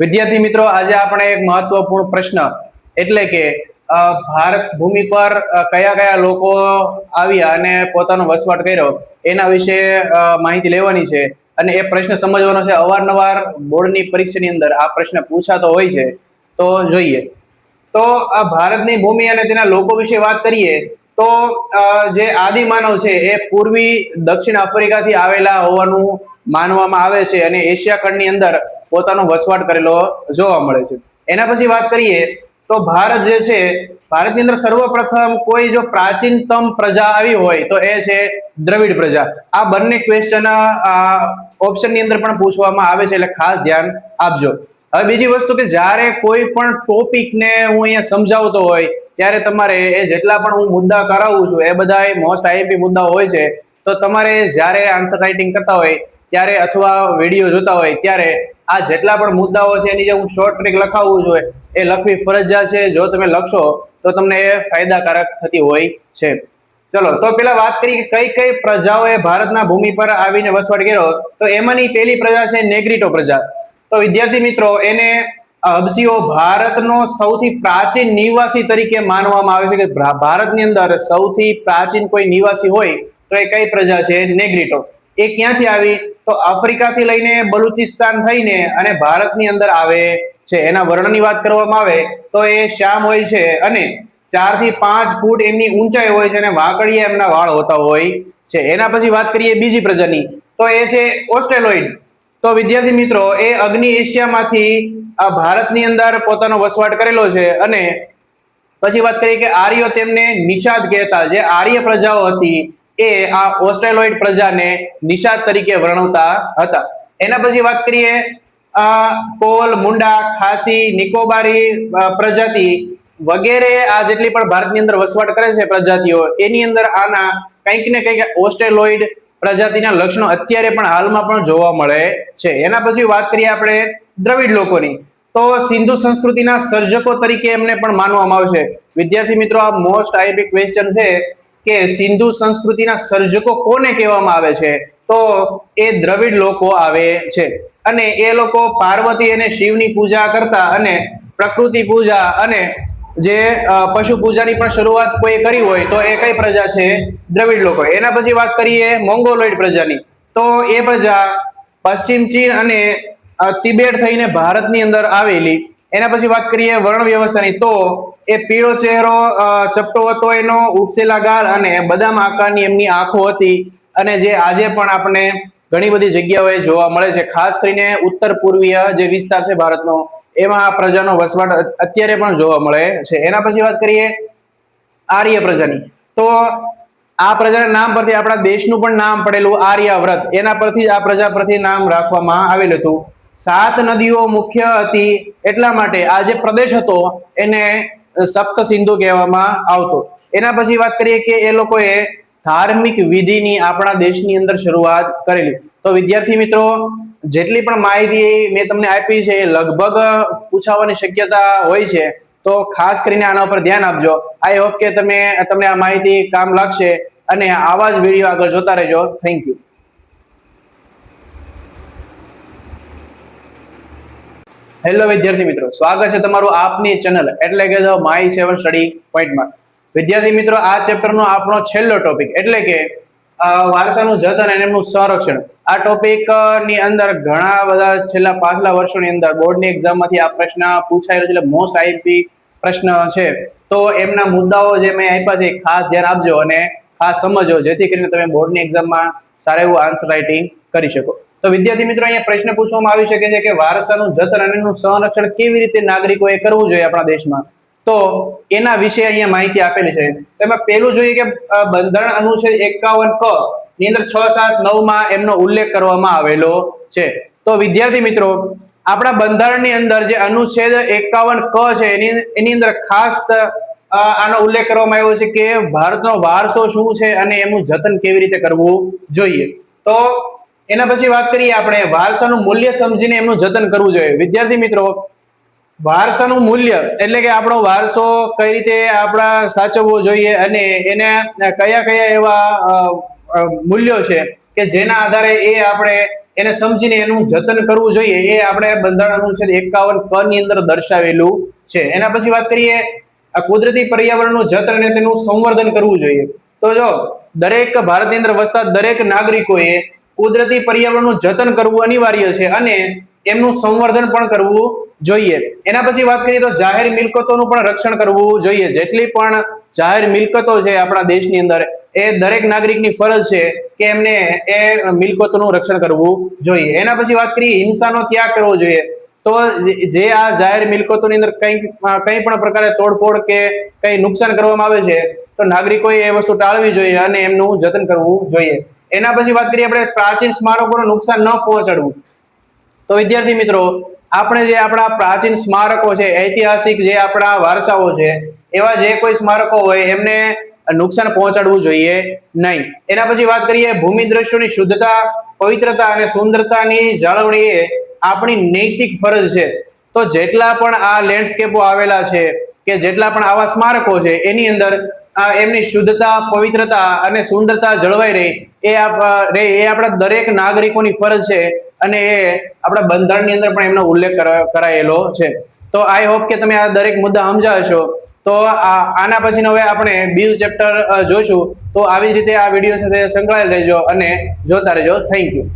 વિદ્યાર્થી મિત્રો, આજે આપણે એક મહત્વપૂર્ણ પ્રશ્ન એટલે કે ભારત ભૂમિ પર કયા કયા લોકો આવ્યા અને પોતાનો વસવાટ કર્યો એના વિશે માહિતી લેવાની છે અને એ પ્રશ્ન સમજવાનો છે. અવારનવાર બોર્ડની પરીક્ષાની અંદર આ પ્રશ્ન પૂછાતો હોય છે. તો જોઈએ તો આ ભારતની ભૂમિ અને તેના લોકો વિશે વાત કરીએ તો જે આદિમાનવ છે એ પૂર્વી દક્ષિણ આફ્રિકાથી આવેલા હોવાનું માનવામાં આવે છે અને એશિયા ખંડની અંદર પોતાનો વસવાટ કરેલો જોવા મળે છે. એના પછી વાત કરીએ તો ભારત જે છે, ભારતની અંદર સર્વપ્રથમ કોઈ જો પ્રાચીનતમ પ્રજા આવી હોય તો એ છે દ્રવિડ પ્રજા. આ બંને ક્વેશ્ચન ઓપ્શનની અંદર પણ પૂછવામાં આવે છે, એટલે ખાસ ધ્યાન આપજો. હવે બીજી વસ્તુ કે જ્યારે કોઈ પણ ટોપિકને હું અહીંયા સમજાવતો હોય ત્યારે તમારે એ જેટલા પણ હું મુદ્દા કરાવું છું એ બધા મોસ્ટ આઈએમપી મુદ્દાઓ હોય છે. તો તમારે જ્યારે આન્સર રાઇટિંગ કરતા હોય ત્યારે અથવા વિડીયો જોતા હોય ત્યારે આ જેટલા પણ મુદ્દાઓ છે એની જે હું શોર્ટ ટ્રીક લખાવું છું એ લખવી ફરજિયાત છે. જો તમે લખશો તો તમને એ ફાયદાકારક થતી હોય છે. ચલો તો પેલા વાત કરી કે કઈ કઈ પ્રજાઓએ ભારતના ભૂમિ પર આવીને વસવાટ કર્યો. તો એમાંની પહેલી પ્રજા છે નેગ્રીટો પ્રજા. તો વિદ્યાર્થી મિત્રો, એને હબસીઓ ભારતનો સૌથી પ્રાચીન નિવાસી તરીકે માનવામાં આવે છે. કે ભારતની અંદર સૌથી પ્રાચીન કોઈ નિવાસી હોય તો એ કઈ પ્રજા છે? નેગ્રીટો. એ ક્યાંથી આવી? તો આફ્રિકાથી લઈને બલુચિસ્તાન થઈને અને ભારતની અંદર આવે છે. એના વર્ણની વાત કરવામાં આવે તો એ શ્યામ હોય છે અને 4 થી 5 ફૂટ એમની ઊંચાઈ હોય છે અને વાંકડિયા એમના વાળ હોતા હોય છે. એના પછી વાત કરીએ બીજી પ્રજાની, તો એ છે ઓસ્ટ્રેલોઇડ. તો વિદ્યાર્થી મિત્રો, એ અગ્નિ એશિયામાંથી ભારતની અંદર પોતાનો વસવાટ કરેલો છે. અને પછી વાત કરીએ કે આર્યો તેમને નિષાદ કહેતા. જે આર્ય પ્રજાઓ હતી એ આ ઓસ્ટ્રેલોઇડ પ્રજાને નિષાદ તરીકે વર્ણવતા હતા. એના પછી વાત કરીએ કોલ, મુંડા, ખાસી, નિકોબારી પ્રજાતિ વગેરે આ જેટલી પણ ભારતની અંદર વસવાટ કરે છે પ્રજાતિઓ, એની અંદર આના કંઈક ને કંઈક ઓસ્ટ્રેલોઇડ પ્રજાતિના લક્ષણો અત્યારે પણ હાલમાં પણ જોવા મળે છે. એના પછી વાત કરીએ આપણે દ્રવિડ લોકોની, તો સિંધુ સંસ્કૃતિના સર્જકો તરીકે એમને પણ માનવામાં આવે છે. વિદ્યાર્થી મિત્રો, આ મોસ્ટ આઈએમપી ક્વેશ્ચન છે કે સિંધુ સંસ્કૃતિના સર્જકો કોને કહેવામાં આવે છે? તો એ દ્રવિડ લોકો આવે છે. અને એ લોકો પાર્વતી અને શિવની પૂજા કરતા અને પ્રકૃતિ પૂજા અને જે પશુ પૂજાની પણ શરૂઆત કોઈ કરી હોય તો એ કઈ પ્રજા છે? દ્રવિડ લોકો. એના પછી વાત કરીએ મોંગોલોઇડ પ્રજાની, તો એ પ્રજા પશ્ચિમ ચીન અને તિબેટ થઈને ભારતની અંદર આવેલી. એના પછી વાત કરીએ વર્ણ વ્યવસ્થાની, તો એ પીળો ચહેરો, ચપટો હતો એનો, ઉપસેલા ગાલ અને બદામ આકારની એમની આંખો હતી. અને જે આજે પણ આપણે ઘણી બધી જગ્યાઓએ જોવા મળે છે, ખાસ કરીને ઉત્તર પૂર્વીય જે વિસ્તાર છે ભારતનો, એમાં આ પ્રજાનો વસવાટ અત્યારે પણ જોવા મળે છે. એના પછી વાત કરીએ આર્ય પ્રજાની, તો આ પ્રજાના નામ પરથી આપણા દેશનું પણ નામ પડેલું આર્યાવ્રત, એના પરથી આ પ્રજા પરથી નામ રાખવામાં આવેલું હતું. 7 નદીઓ મુખ્ય હતી એટલા માટે આ જે પ્રદેશ હતો એને સપ્ત સિંધુ કહેવામાં આવતો. એના પછી વાત કરીએ કે એ લોકોએ ધાર્મિક વિધિની આપણા દેશની અંદર શરૂઆત કરેલી. તો વિદ્યાર્થી મિત્રો, જેટલી પણ માહિતી મેં તમને આપી છે એ લગભગ પૂછાવાની શક્યતા હોય છે. તો ખાસ કરીને આના ઉપર ધ્યાન આપજો. આઈ હોપ કે તમને આ માહિતી કામ લાગશે અને આવા જ વિડીયો આગળ જોતા રહેજો. Thank you. હેલો વિદ્યાર્થી મિત્રો, સ્વાગત છે તમારું આપની ચેનલ એટલે કે માય 7 સ્ટડી પોઈન્ટમાં. વિદ્યાર્થી મિત્રો, આ ચેપ્ટરનો આપણો છેલ્લો ટોપિક એટલે કે વારસાનું જતન અને એમનું સંરક્ષણ. આ ટોપિક ની અંદર ઘણા બધા છેલ્લા પાછલા વર્ષોની અંદર બોર્ડની એક્ઝામમાંથી આ પ્રશ્ન પૂછાયેલો છે, એટલે મોસ્ટ આઈએમપી પ્રશ્ન છે. તો એમના મુદ્દાઓ જે મેં આપ્યા છે ખાસ ધ્યાન આપજો અને ખાસ સમજો, જેથી કરીને તમે બોર્ડની એક્ઝામમાં સારું એવું આન્સર રાઇટિંગ કરી શકો. તો વિદ્યાર્થી મિત્રો, અહીંયા પ્રશ્ન પૂછવામાં આવી શકે છે કે વારસાનું જતન અને એનું સંરક્ષણ કેવી રીતે નાગરિકોએ કરવું જોઈએ આપણા દેશમાં. તો એના વિશે અહીંયા માહિતી આપેલી છે. એમાં પહેલું જોઈએ કે બંધારણ અનુચ્છેદ 51 ક ની અંદર 6, 7, 9 માં એમનો ઉલ્લેખ કરવામાં આવેલો છે. તો વિદ્યાર્થી મિત્રો, આપણા બંધારણની અંદર જે અનુચ્છેદ 51 ક છે એની અંદર ખાસ આનો ઉલ્લેખ કરવામાં આવ્યો છે કે ભારતનો વારસો શું છે અને એનું જતન કેવી રીતે કરવું જોઈએ. તો એના પછી વાત કરીએ આપણે વારસાનું મૂલ્ય સમજીને એમનું જતન કરવું જોઈએ. વિદ્યાર્થી મિત્રો, વારસાનું મૂલ્ય એટલે કે આપણો વારસો કઈ રીતે આપણા સાચવવો જોઈએ અને એને કયા કયા એવા મૂલ્યો છે કે જેના આધારે એ આપણે એને સમજીને એનું જતન કરવું જોઈએ, એ આપણે બંધારણ અનુચ્છેદ 51 ક ની અંદર દર્શાવેલું છે. એના પછી વાત કરીએ આ કુદરતી પર્યાવરણનું જતન અને તેનું સંવર્ધન કરવું જોઈએ. તો જો દરેક ભારતની અંદર વસતા દરેક નાગરિકોએ કુદરતી પર્યાવરણનું જતન કરવું અનિવાર્ય છે અને એમનું સંવર્ધન પણ કરવું જોઈએ. એના પછી વાત કરીએ તો જાહેર મિલકતોનું પણ રક્ષણ કરવું જોઈએ. જેટલી પણ જાહેર મિલકતો છે આપણા દેશની અંદર, એ દરેક નાગરિકની ફરજ છે કે એમને એ મિલકતોનું રક્ષણ કરવું જોઈએ. એના પછી વાત કરીએ હિંસાનો ત્યાગ કરવો જોઈએ. તો જે આ જાહેર મિલકતોની અંદર કઈ પણ પ્રકારે તોડફોડ કે કઈ નુકસાન કરવામાં આવે છે, તો નાગરિકોએ એ વસ્તુ ટાળવી જોઈએ અને એમનું જતન કરવું જોઈએ. એના પછી વાત કરીએ આપણે પ્રાચીન સ્મારકોનું નુકસાન ન પહોંચાડવું. તો વિદ્યાર્થી મિત્રો, આપણે જે આપણા પ્રાચીન સ્મારકો છે, ઐતિહાસિક જે આપણા વારસાઓ છે, એવા જે કોઈ સ્મારકો હોય એમને નુકસાન પહોંચાડવું જોઈએ નહીં. એના પછી વાત કરીએ ભૂમિ દ્રશ્યોની શુદ્ધતા, પવિત્રતા અને સુંદરતાની જાળવણી એ આપણી નૈતિક ફરજ છે. તો જેટલા પણ આ લેન્ડસ્કેપો આવેલા છે કે જેટલા પણ આવા સ્મારકો છે, એની અંદર એમની શુદ્ધતા, પવિત્રતા અને સુંદરતા જળવાઈ રહે એ આપણા દરેક નાગરિકોની ફરજ છે અને એ આપણા બંધારણની અંદર પણ એમનો ઉલ્લેખ કરાયેલો છે. તો આઈ હોપ કે તમે આ દરેક મુદ્દા સમજ્યા હશો. તો આના પછી હવે આપણે બીજું ચેપ્ટર જોઈશું. તો આવી જ રીતે આ વિડીયો સાથે સંકળાયેલ રહેજો અને જોતા રહેજો. Thank you.